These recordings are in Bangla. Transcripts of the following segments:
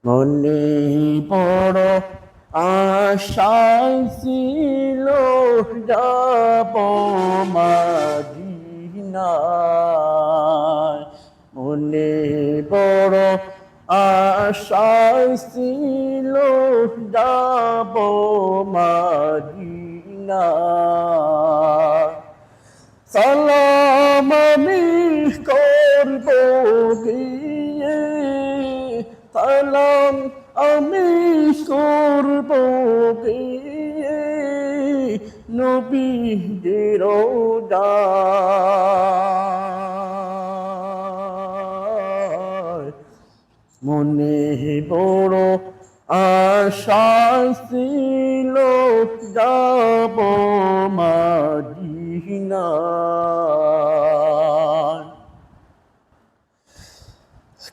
মনে বড় আশায় ছিল যাব মদিনায়। মনে বড় আশায় ছিল যাব মদিনায়। সালাম আমি করব গিয়ে, সালাম আমি করব গিয়ে নবীর রওজায়। মনে বড় আশা ছিল যাব মদিনায়।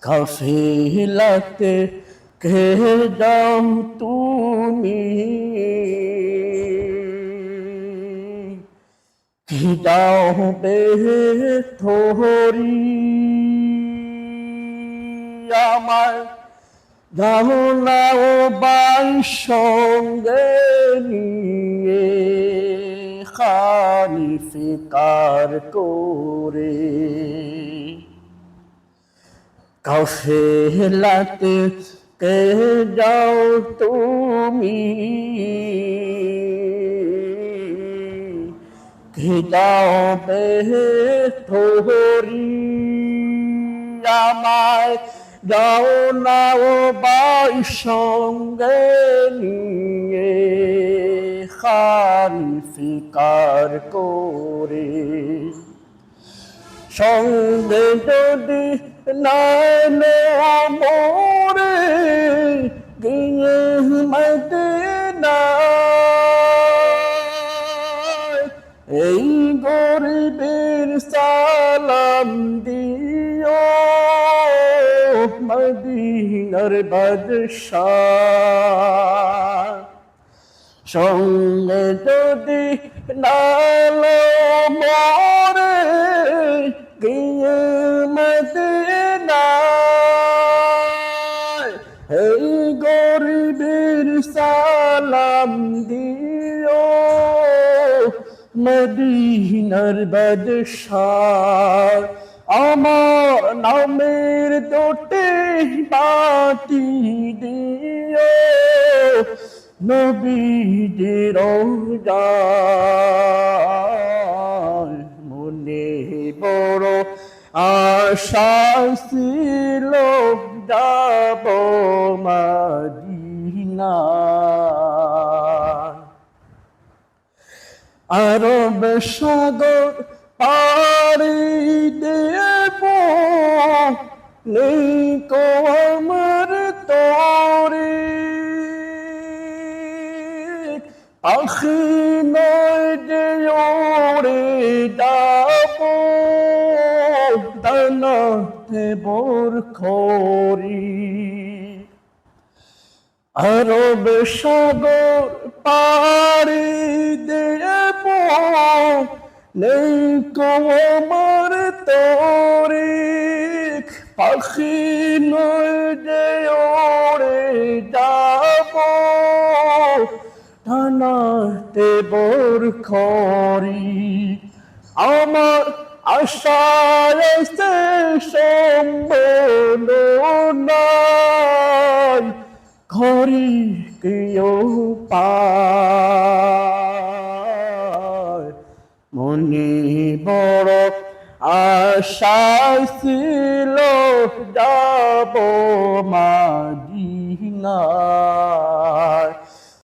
কাফিলাতে কে যাও তুমি, কি যাও বেথরি আমার, যাও না ও বাই সঙ্গে নিয়ে খালি ফিকার করে। কাফেলাতে কে যাও তুমি, কে যাও বেথরি আমায়, যাও না ও বাই সঙ্গে নিয়ে খালি ফিকার করে। সঙ্গে যদি না মোরে গিয়ে মদিনায়, এই গরিবের সালাম দিও মদিনার বাদশাহ। সঙ্গে যদি নালো মোরে গিয়ে মদিনায়, এই গরিবের সালাম দিও মদিনার বাদশাহ। আমার নামের দুটি বাতি দিও নবীর রওজায়। মনে বড় আশা ছিল যাব মদিনায়। আরব সাগর পাড়ি দেব নেই কো আমার তরে, পাখি নয় যে ওড়ে যাব দানাতে বোর খরি। আরব সাগর পাড়ি দেব নেই কো আমার তরে, পাখি নয় যে ওড়ে যাব ডানাতে বোর খরি। আমার আশায় সে সম্বল নাই, ঘরি কেউ পায়। মনে বড় আশা ছিল যাব মদিনায়।